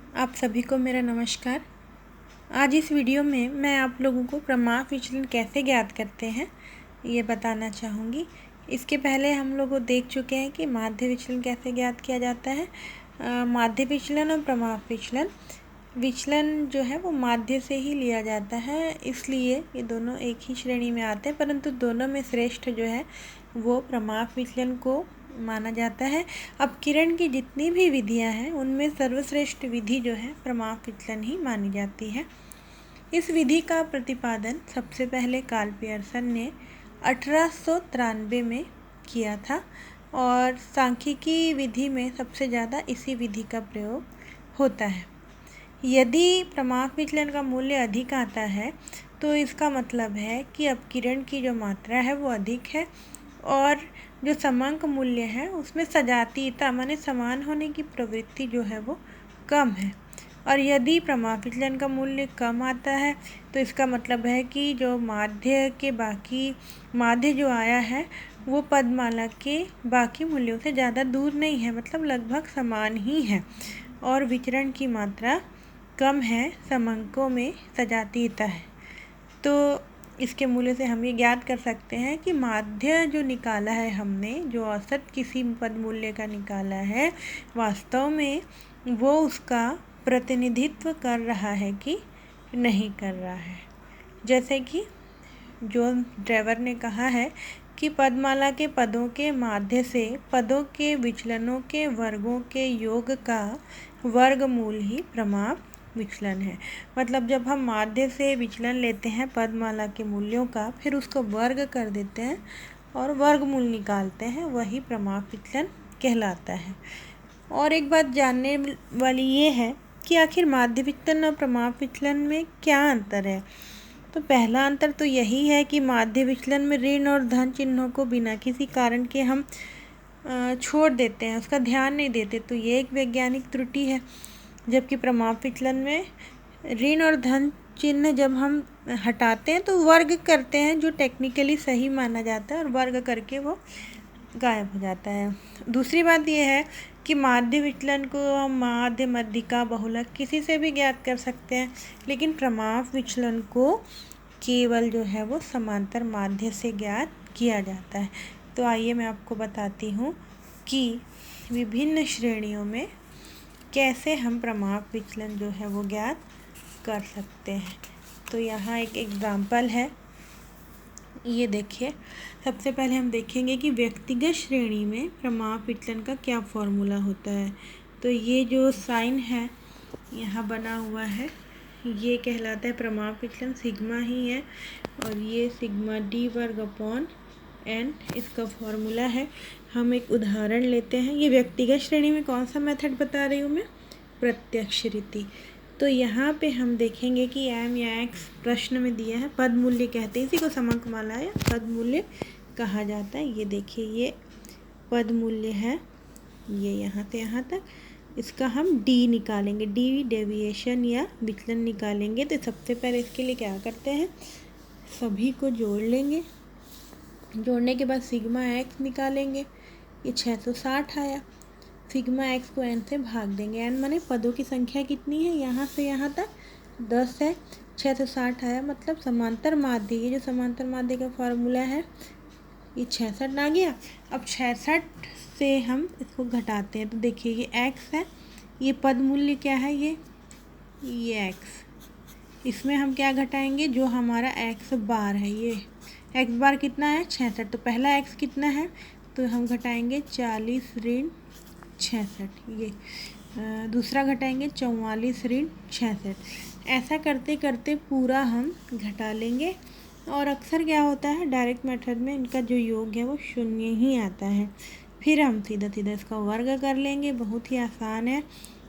आप सभी को मेरा नमस्कार। आज इस वीडियो में मैं आप लोगों को प्रमाप विचलन कैसे ज्ञात करते हैं ये बताना चाहूँगी। इसके पहले हम लोग देख चुके हैं कि माध्य विचलन कैसे ज्ञात किया जाता है। माध्य विचलन और प्रमाप विचलन जो है वो माध्य से ही लिया जाता है, इसलिए ये दोनों एक ही श्रेणी में आते हैं, परंतु दोनों में श्रेष्ठ जो है वो प्रमाप विचलन को माना जाता है। अब किरण की जितनी भी विधियां हैं उनमें सर्वश्रेष्ठ विधि जो है प्रमाप विचलन ही मानी जाती है। इस विधि का प्रतिपादन सबसे पहले कार्ल पियर्सन ने 1893 में किया था और सांख्यिकी विधि में सबसे ज़्यादा इसी विधि का प्रयोग होता है। यदि प्रमाप विचलन का मूल्य अधिक आता है तो इसका मतलब है कि अपकिरण की जो मात्रा है वो अधिक है और जो समांक मूल्य है उसमें सजातीयता माने समान होने की प्रवृत्ति जो है वो कम है। और यदि प्रमाप विचलन का मूल्य कम आता है तो इसका मतलब है कि जो माध्य जो आया है वो पदमाला के बाकी मूल्यों से ज़्यादा दूर नहीं है, मतलब लगभग समान ही है और विचरण की मात्रा कम है, समांकों में सजातीयता है। तो इसके मूल्य से हम ये ज्ञात कर सकते हैं कि माध्य जो निकाला है हमने, जो औसत किसी पद मूल्य का निकाला है, वास्तव में वो उसका प्रतिनिधित्व कर रहा है कि नहीं कर रहा है। जैसे कि जो ड्राइवर ने कहा है कि पदमाला के पदों के माध्य से पदों के विचलनों के वर्गों के योग का वर्गमूल ही प्रमाप विचलन है। मतलब जब हम माध्य से विचलन लेते हैं पदमाला के मूल्यों का, फिर उसको वर्ग कर देते हैं और वर्गमूल निकालते हैं, वही प्रमाप विचलन कहलाता है। और एक बात जानने वाली ये है कि आखिर माध्य विचलन और प्रमाप विचलन में क्या अंतर है। तो पहला अंतर तो यही है कि माध्य विचलन में ऋण और धन चिन्हों को बिना किसी कारण के हम छोड़ देते हैं, उसका ध्यान नहीं देते, तो ये एक वैज्ञानिक त्रुटि है। जबकि प्रमाप विचलन में ऋण और धन चिन्ह जब हम हटाते हैं तो वर्ग करते हैं, जो टेक्निकली सही माना जाता है, और वर्ग करके वो गायब हो जाता है। दूसरी बात यह है कि माध्य विचलन को हम माध्य, मध्यिका, बहुलक किसी से भी ज्ञात कर सकते हैं, लेकिन प्रमाप विचलन को केवल जो है वो समांतर माध्य से ज्ञात किया जाता है। तो आइए मैं आपको बताती हूँ कि विभिन्न श्रेणियों में कैसे हम प्रमाप विचलन जो है वो ज्ञात कर सकते हैं। तो यहाँ एक एग्जाम्पल है, ये देखिए। सबसे पहले हम देखेंगे कि व्यक्तिगत श्रेणी में प्रमाप विचलन का क्या फॉर्मूला होता है। तो ये जो साइन है यहाँ बना हुआ है, ये कहलाता है प्रमाप विचलन, सिग्मा ही है, और ये सिग्मा डी वर्ग अपॉन एन इसका फॉर्मूला है। हम एक उदाहरण लेते हैं। ये व्यक्तिगत श्रेणी में कौन सा मेथड बता रही हूँ मैं, प्रत्यक्ष रीति। तो यहाँ पे हम देखेंगे कि एम या एक्स प्रश्न में दिया है, पद मूल्य कहते हैं, इसी को समांक माला या पद मूल्य कहा जाता है। ये देखिए, ये पद मूल्य है, ये यहाँ से यहाँ तक, इसका हम डी निकालेंगे, डी डेविएशन या विचलन निकालेंगे। तो सबसे पहले इसके लिए क्या करते हैं, सभी को जोड़ लेंगे। जोड़ने के बाद सिग्मा एक्स निकालेंगे, ये 660 आया। सिग्मा एक्स को एन से भाग देंगे, एन माने पदों की संख्या कितनी है, यहाँ से यहाँ तक 10 है, 660 आया, मतलब समांतर माध्य। ये जो समांतर माध्य का फॉर्मूला है ये 66 आ गया। अब 66 से हम इसको घटाते हैं, तो देखिए ये एक्स है, ये पद मूल्य क्या है, ये एक्स, इसमें हम क्या घटाएंगे, जो हमारा एक्स बार है, ये एक्स बार कितना है 66, तो पहला एक्स कितना है, तो हम घटाएंगे 40 ऋण 66, ये दूसरा घटाएंगे 44 ऋण 66। ऐसा करते करते पूरा हम घटा लेंगे, और अक्सर क्या होता है डायरेक्ट मेथड में इनका जो योग है वो 0 ही आता है। फिर हम सीधा सीधा इसका वर्ग कर लेंगे, बहुत ही आसान है।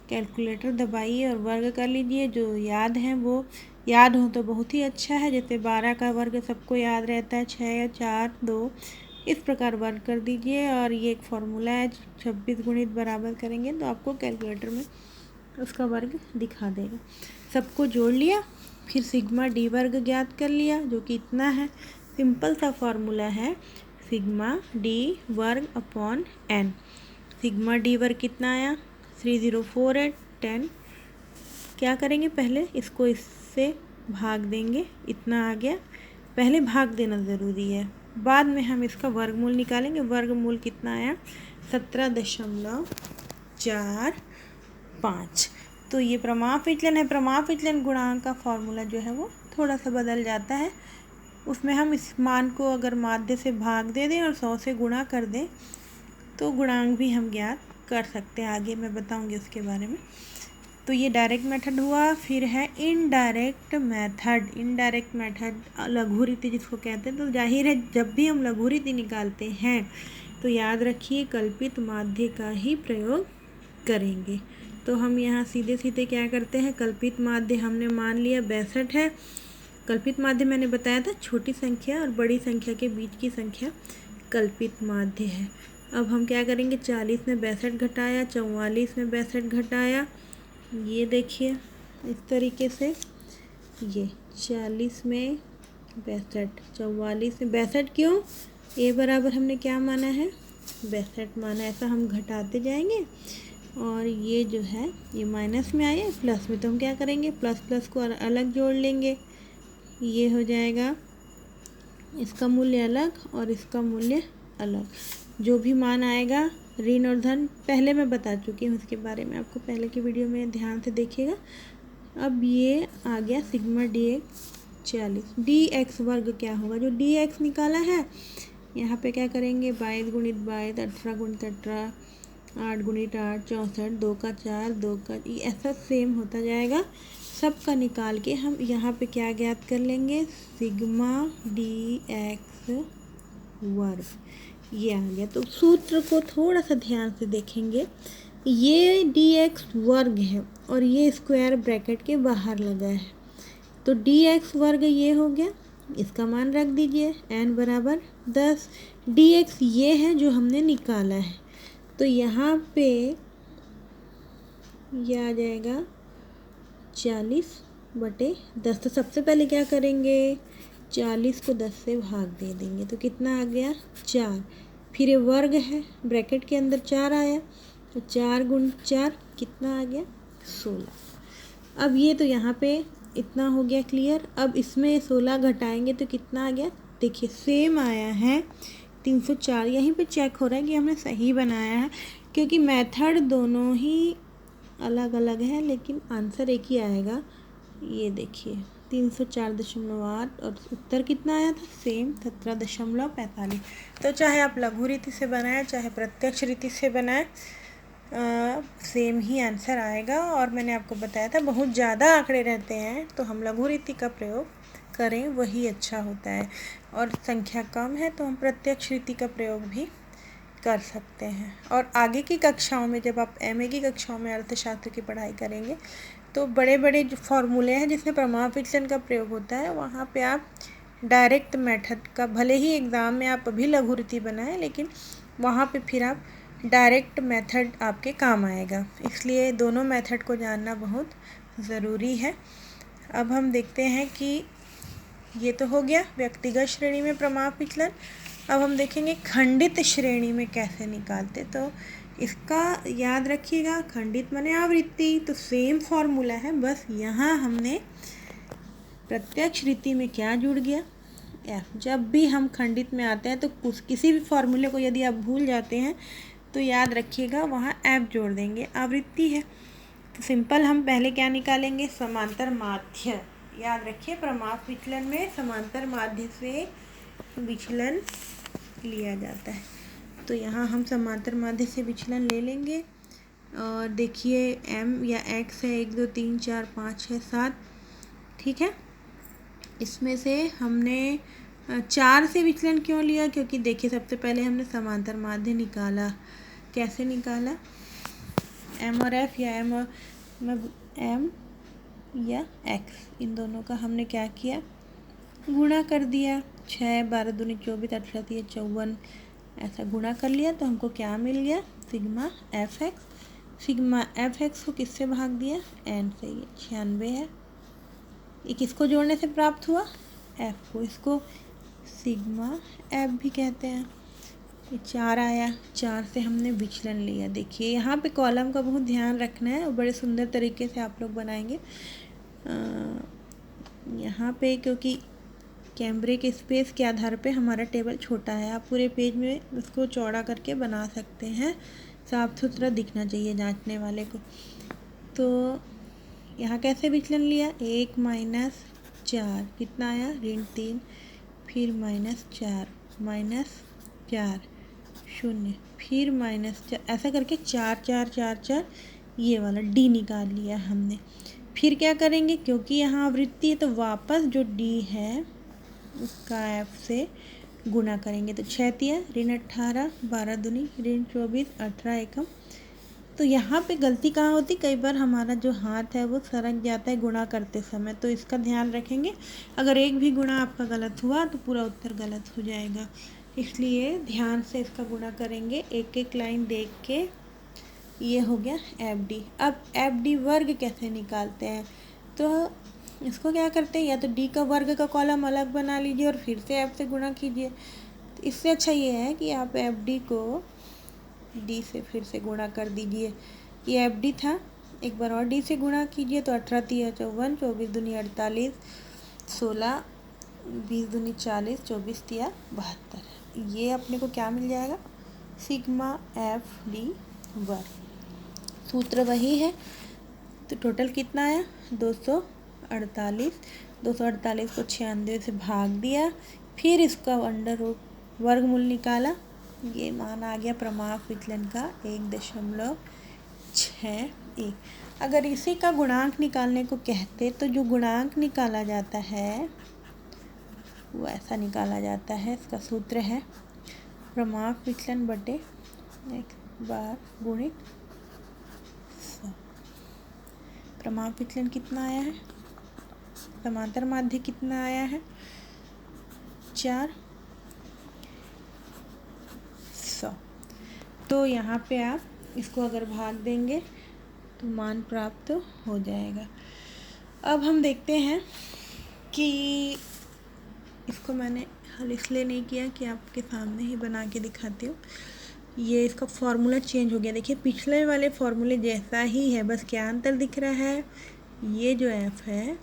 कैलकुलेटर दबाइए और वर्ग कर लीजिए, जो याद है वो याद हो तो बहुत ही अच्छा है। जैसे 12 का वर्ग सबको याद रहता है, 6 या 4 2, इस प्रकार वर्ग कर दीजिए। और ये एक फॉर्मूला है, 26 गुणित बराबर करेंगे तो आपको कैलकुलेटर में उसका वर्ग दिखा देगा। सबको जोड़ लिया, फिर सिग्मा डी वर्ग ज्ञात कर लिया, जो कि इतना है। सिंपल सा फॉर्मूला है, सिग्मा डी वर्ग अपॉन एन। सिग्मा डी वर्ग कितना आया, 3048 10 क्या करेंगे, पहले इसको इससे भाग देंगे, इतना आ गया, पहले भाग देना ज़रूरी है, बाद में हम इसका वर्गमूल निकालेंगे। वर्गमूल कितना आया, 17.45। तो ये प्रमाप विचलन है। प्रमाप विचलन गुणांक का फॉर्मूला जो है वो थोड़ा सा बदल जाता है। उसमें हम इस मान को अगर माध्य से भाग दे दें और 100 से गुणा कर दें तो गुणांक भी हम ज्ञात कर सकते हैं। आगे मैं बताऊंगी उसके बारे में। तो ये डायरेक्ट मेथड हुआ। फिर है इनडायरेक्ट मेथड। इनडायरेक्ट मेथड लघु रीति जिसको कहते हैं। तो जाहिर है जब भी हम लघु रीति निकालते हैं तो याद रखिए कल्पित माध्य का ही प्रयोग करेंगे। तो हम यहाँ सीधे सीधे क्या करते हैं, कल्पित माध्य हमने मान लिया 62 है। कल्पित माध्य मैंने बताया था छोटी संख्या और बड़ी संख्या के बीच की संख्या कल्पित माध्य है। अब हम क्या करेंगे, 40 में 62 घटाया, 44 में 62 घटाया, ये देखिए इस तरीके से, ये 40 में 62, 44 में 62, क्यों, ए बराबर हमने क्या माना है, 62 माना। ऐसा हम घटाते जाएंगे और ये जो है ये माइनस में आए, प्लस में, तो हम क्या करेंगे, प्लस प्लस को अलग जोड़ लेंगे, ये हो जाएगा इसका मूल्य अलग और इसका मूल्य अलग। जो भी मान आएगा ऋण और धन पहले मैं बता चुकी हूँ, इसके बारे में आपको पहले की वीडियो में ध्यान से देखिएगा। अब ये आ गया sigma D x 40। D x वर्ग क्या होगा, जो डी एक्स निकाला है यहाँ पे क्या करेंगे, 22 गुणित 22, 18 गुणित 18, 8 गुणित 8, 64, 2 का 4, 2 का, ऐसा सेम होता जाएगा। सबका निकाल के हम यहाँ पे क्या ज्ञात कर लेंगे, सिग्मा डी एक्स वर्ग, ये आ गया। तो सूत्र को थोड़ा सा ध्यान से देखेंगे, ये डी एक्स वर्ग है और ये स्क्वायर ब्रैकेट के बाहर लगा है, तो डी एक्स वर्ग ये हो गया, इसका मान रख दीजिए n बराबर 10। डी एक्स ये है जो हमने निकाला है, तो यहाँ पे यह आ जाएगा 40/10। तो सबसे पहले क्या करेंगे, 40 को 10 से भाग दे देंगे, तो कितना आ गया, 4। फिर ये वर्ग है, ब्रैकेट के अंदर 4 आया, तो 4 गुण 4 कितना आ गया, 16। अब ये तो यहाँ पे इतना हो गया क्लियर। अब इसमें 16 घटाएंगे तो कितना आ गया, देखिए सेम आया है 304। यहीं पे चेक हो रहा है कि हमने सही बनाया है, क्योंकि मेथड दोनों ही अलग अलग है लेकिन आंसर एक ही आएगा। ये देखिए 304.8 और उत्तर कितना आया था, सेम 17.45। तो चाहे आप लघु रीति से बनाएं चाहे प्रत्यक्ष रीति से बनाएं, सेम ही आंसर आएगा। और मैंने आपको बताया था बहुत ज़्यादा आंकड़े रहते हैं तो हम लघु रीति का प्रयोग करें, वही अच्छा होता है। और संख्या कम है तो हम प्रत्यक्ष रीति का प्रयोग भी कर सकते हैं। और आगे की कक्षाओं में जब आप एमए की कक्षाओं में अर्थशास्त्र की पढ़ाई करेंगे तो बड़े बड़े जो फॉर्मूले हैं जिसमें प्रमाप विचलन का प्रयोग होता है, वहाँ पे आप डायरेक्ट मेथड का, भले ही एग्ज़ाम में आप अभी लघु रीति बनाएं लेकिन वहाँ पे फिर आप डायरेक्ट मेथड आपके काम आएगा, इसलिए दोनों मेथड को जानना बहुत ज़रूरी है। अब हम देखते हैं कि ये तो हो गया व्यक्तिगत श्रेणी में प्रमाप विचलन। अब हम देखेंगे खंडित श्रेणी में कैसे निकालते। तो इसका याद रखिएगा, खंडित माने आवृत्ति, तो सेम फॉर्मूला है, बस यहाँ हमने प्रत्यक्ष रीति में क्या जुड़ गया, एफ। जब भी हम खंडित में आते हैं तो किसी भी फॉर्मूले को यदि आप भूल जाते हैं तो याद रखिएगा वहाँ एफ जोड़ देंगे, आवृत्ति है। तो सिंपल हम पहले क्या निकालेंगे, समांतर माध्य। याद रखिए प्रमाप विचलन में समांतर माध्य से विचलन लिया जाता है। तो यहाँ हम समांतर माध्य से विचलन ले लेंगे और देखिए m या x है 1 2 3 4 5 6 7, ठीक है। इसमें से हमने 4 से विचलन क्यों लिया, क्योंकि देखिए सबसे पहले हमने समांतर माध्य निकाला, कैसे निकाला, m और f या m या x, इन दोनों का हमने क्या किया, गुणा कर दिया। 6 12 दूनी 24 18 3 54, ऐसा गुणा कर लिया तो हमको क्या मिल गया, sigma F x. Sigma F x को किससे भाग दिया, n से, ये 96 है। ये किसको जोड़ने से प्राप्त हुआ, f को, इसको सिग्मा f भी कहते हैं। ये 4 आया, 4 से हमने विचलन लिया। देखिए यहाँ पे कॉलम का बहुत ध्यान रखना है और बड़े सुंदर तरीके से आप लोग बनाएंगे। यहाँ पे क्योंकि कैमरे के स्पेस के आधार पे हमारा टेबल छोटा है, आप पूरे पेज में उसको चौड़ा करके बना सकते हैं, साफ सुथरा दिखना चाहिए जांचने वाले को। तो यहाँ कैसे विचलन लिया, 1 माइनस 4 कितना आया, -3, फिर -4 -4 0, फिर -4, ऐसा करके 4 4 4 4 ये वाला डी निकाल लिया हमने। फिर क्या करेंगे, क्योंकि यहाँ आवृत्ति है तो वापस जो डी है उसका एफ से गुणा करेंगे। तो 6 तिया -18, 12 दूनी -24, 18 एकम। तो यहाँ पे गलती कहाँ होती, कई बार हमारा जो हाथ है वो सरक जाता है गुणा करते समय, तो इसका ध्यान रखेंगे। अगर एक भी गुणा आपका गलत हुआ तो पूरा उत्तर गलत हो जाएगा, इसलिए ध्यान से इसका गुणा करेंगे एक एक लाइन देख के। ये हो गया एफ डी। अब एफ डी वर्ग कैसे निकालते हैं, तो इसको क्या करते हैं, या तो डी का वर्ग का कॉलम अलग बना लीजिए और फिर से एफ से गुणा कीजिए। तो इससे अच्छा ये है कि आप एफ डी को डी से फिर से गुणा कर दीजिए। ये एफ डी था, एक बार और डी से गुणा कीजिए तो 18 तिया 54, 24 दूनी 48, 16 20 दूनी 40, 24 तिया 72। ये अपने को क्या मिल जाएगा, सिग्मा एफ डी वर्ग। सूत्र वही है। तो टोटल कितना आया, 248। 248 को 96 से भाग दिया, फिर इसका अंडर रूट वर्गमूल निकाला, ये मान आ गया प्रमाप विचलन का 1.61। अगर इसी का गुणांक निकालने को कहते तो जो गुणांक निकाला जाता है वो ऐसा निकाला जाता है। इसका सूत्र है प्रमाप विचलन बटे एक बार गुणित 100। प्रमाप विचलन कितना आया है, समांतर माध्य कितना आया है, 400। तो यहाँ पे आप इसको अगर भाग देंगे तो मान प्राप्त हो जाएगा। अब हम देखते हैं कि इसको मैंने हल इसलिए नहीं किया कि आपके सामने ही बना के दिखाती हूँ। ये इसका फॉर्मूला चेंज हो गया, देखिए पिछले वाले फॉर्मूले जैसा ही है, बस क्या अंतर दिख रहा है, ये जो एफ है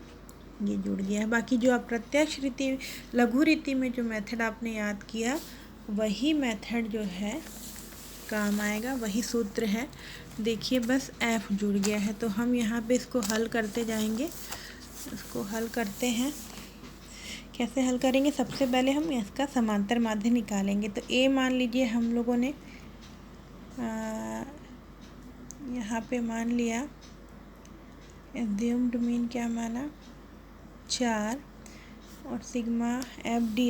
ये जुड़ गया है। बाकी जो आप प्रत्यक्ष रीति लघु रीति में जो मेथड आपने याद किया वही मेथड जो है काम आएगा, वही सूत्र है। देखिए बस एफ जुड़ गया है, तो हम यहाँ पे इसको हल करते जाएंगे। इसको हल करते हैं, कैसे हल करेंगे, सबसे पहले हम इसका समांतर माध्य निकालेंगे। तो ए मान लीजिए हम लोगों ने यहाँ पे मान लिया, एज्यूम्ड मीन क्या माना, 4, और सिग्मा एफ डी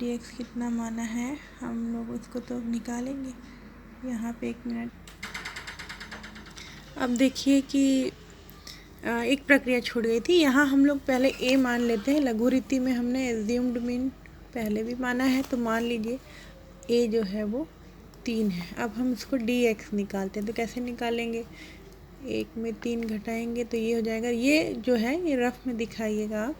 एक्स कितना माना है, हम लोग उसको तो निकालेंगे यहाँ पे। 1 मिनट। अब देखिए कि एक प्रक्रिया छूट गई थी, यहाँ हम लोग पहले ए मान लेते हैं। लघु रीति में हमने एज्यूम्ड मीन पहले भी माना है, तो मान लीजिए ए जो है वो 3 है। अब हम इसको डी एक्स निकालते हैं, तो कैसे निकालेंगे, 1 में 3 घटाएंगे तो ये हो जाएगा, ये जो है ये रफ में दिखाइएगा आप,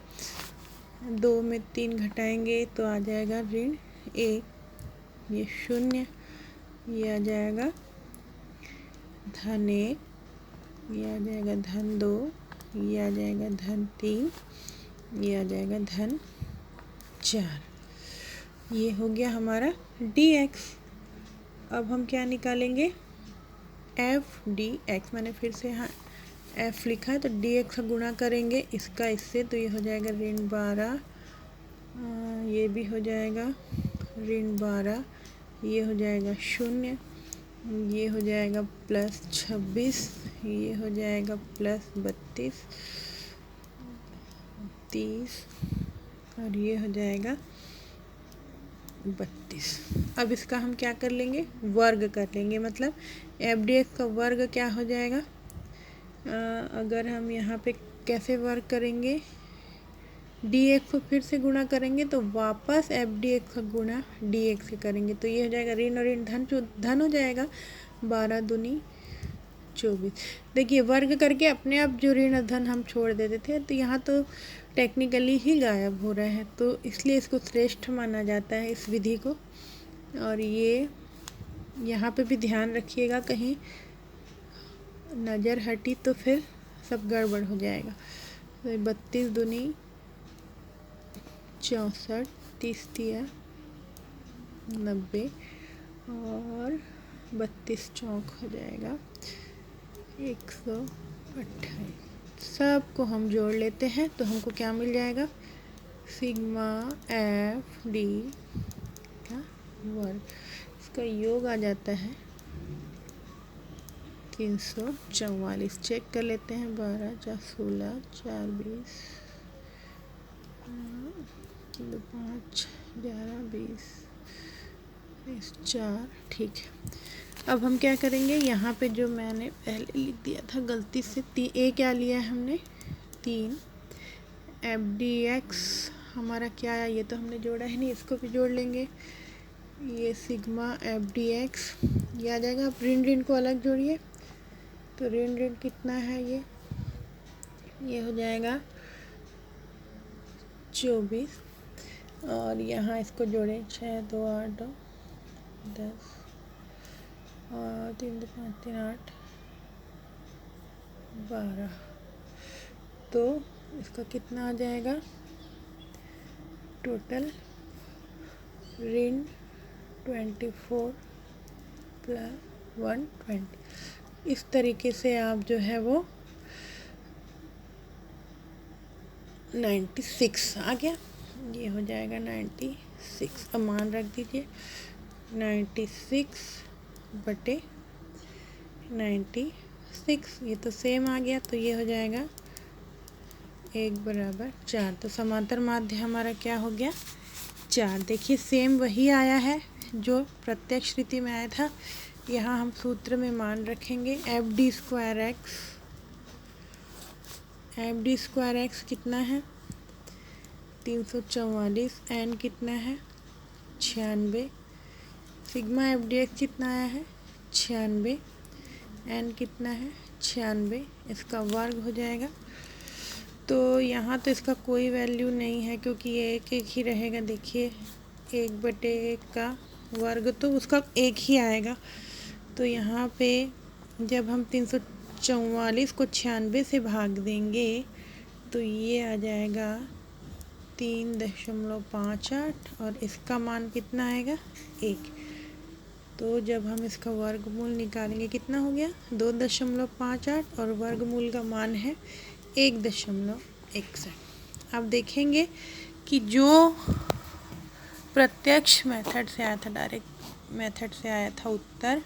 2 में 3 घटाएंगे तो आ जाएगा ऋण 1, ये 0, ये आ जाएगा धन 1, ये आ जाएगा धन 2, ये आ जाएगा धन 3, ये आ जाएगा धन 4। ये हो गया हमारा डी एक्स। अब हम क्या निकालेंगे, एफ डी एक्स। मैंने फिर से यहाँ एफ लिखा है, तो डी एक्स का गुणा करेंगे इसका इससे, तो ये हो जाएगा ऋण 12, ये भी हो जाएगा ऋण 12, ये हो जाएगा 0, ये हो जाएगा +26, ये हो जाएगा +32, 30, और ये हो जाएगा 32। अब इसका हम क्या कर लेंगे, वर्ग कर लेंगे। मतलब एफ डी एक्स का वर्ग क्या हो जाएगा, अगर हम यहाँ पे कैसे वर्ग करेंगे, डी एक्स को फिर से गुणा करेंगे तो वापस एफ डी एक्स का गुणा डी एक्स से करेंगे, तो ये हो जाएगा ऋण और ऋण धन हो जाएगा, 12 दूनी 24। देखिए वर्ग करके अपने आप जो ऋण धन हम छोड़ देते थे, तो यहाँ तो टेक्निकली ही गायब हो रहा है, तो इसलिए इसको श्रेष्ठ माना जाता है इस विधि को। और ये यहाँ पे भी ध्यान रखिएगा, कहीं नज़र हटी तो फिर सब गड़बड़ हो जाएगा। तो 32 दूनी 64, 30 तिया 90 और 32 चौक हो जाएगा 128। सबको हम जोड़ लेते हैं तो हमको क्या मिल जाएगा, सिग्मा एफ डी का वर्ग, इसका योग आ जाता है 344। चेक कर लेते हैं, 12 4 16 4 20 2 5 11 20 4। ठीक है, अब हम क्या करेंगे, यहाँ पे जो मैंने पहले लिख दिया था गलती से, ए क्या लिया है हमने 3, एफ डी एक्स हमारा क्या आया, ये तो हमने जोड़ा है नहीं, इसको भी जोड़ लेंगे। ये सिग्मा एफ डी एक्स ये आ जाएगा। आप ऋण को अलग जोड़िए, तो ऋण कितना है, ये हो जाएगा 24। और यहाँ इसको जोड़ें 6 2 8 10 और 3 2 5 3 8 12। तो इसका कितना आ जाएगा टोटल, ऋण 24 + 120। इस तरीके से आप जो है वो 96 आ गया, ये हो जाएगा 96। अब मान रख दीजिए 96/96, ये तो सेम आ गया, तो ये हो जाएगा 1 = 4। तो समांतर माध्य हमारा क्या हो गया 4। देखिए सेम वही आया है जो प्रत्यक्ष रीति में आया था। यहाँ हम सूत्र में मान रखेंगे एफ डी स्क्वायर एक्स कितना है 344, एन कितना है 96, सिग्मा एफ डी एक्स कितना आया है 96, एन कितना है 96, इसका वर्ग हो जाएगा। तो यहाँ तो इसका कोई वैल्यू नहीं है क्योंकि ये एक ही रहेगा। देखिए 1/1 का वर्ग तो उसका एक ही आएगा। तो यहाँ पे जब हम 344 को 96 से भाग देंगे तो ये आ जाएगा 3.58 और इसका मान कितना आएगा 1। तो जब हम इसका वर्गमूल निकालेंगे कितना हो गया 2.58 और वर्गमूल का मान है 1.61। अब देखेंगे कि जो प्रत्यक्ष मेथड से आया था, डायरेक्ट मेथड से आया था उत्तर,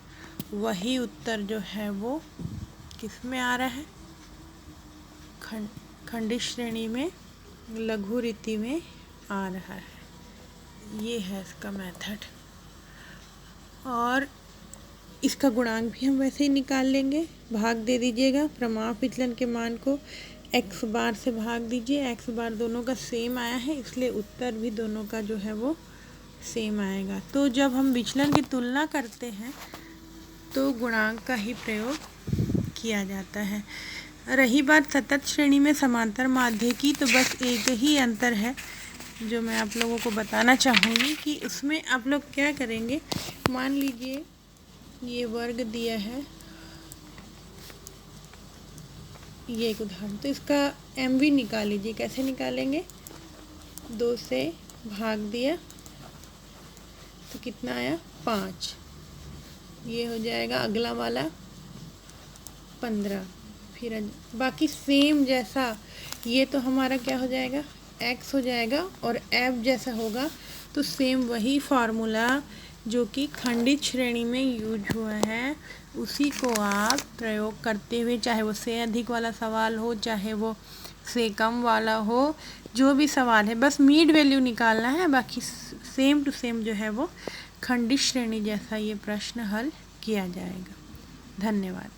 वही उत्तर जो है वो किस में आ रहा है, खंडित श्रेणी में लघु रीति में आ रहा है। ये है इसका मेथड। और इसका गुणांक भी हम वैसे ही निकाल लेंगे, भाग दे दीजिएगा, प्रमाण विचलन के मान को x बार से भाग दीजिए। x बार दोनों का सेम आया है इसलिए उत्तर भी दोनों का जो है वो सेम आएगा। तो जब हम विचलन की तुलना करते हैं तो गुणांक का ही प्रयोग किया जाता है। रही बात सतत श्रेणी में समांतर माध्य की, तो बस एक ही अंतर है जो मैं आप लोगों को बताना चाहूँगी कि उसमें आप लोग क्या करेंगे। मान लीजिए ये वर्ग दिया है, ये एक उदाहरण, तो इसका MV निकाल लीजिए। कैसे निकालेंगे, 2 से भाग दिया तो कितना आया 5, ये हो जाएगा अगला वाला 15। फिर बाकी सेम जैसा, ये तो हमारा क्या हो जाएगा x हो जाएगा और f जैसा होगा। तो सेम वही फार्मूला जो कि खंडित श्रेणी में यूज हुआ है उसी को आप प्रयोग करते हुए, चाहे वो से अधिक वाला सवाल हो चाहे वो से कम वाला हो, जो भी सवाल है बस मीड वैल्यू निकालना है। बाकी सेम टू सेम जो है वो खंडित श्रेणी जैसा ये प्रश्न हल किया जाएगा। धन्यवाद।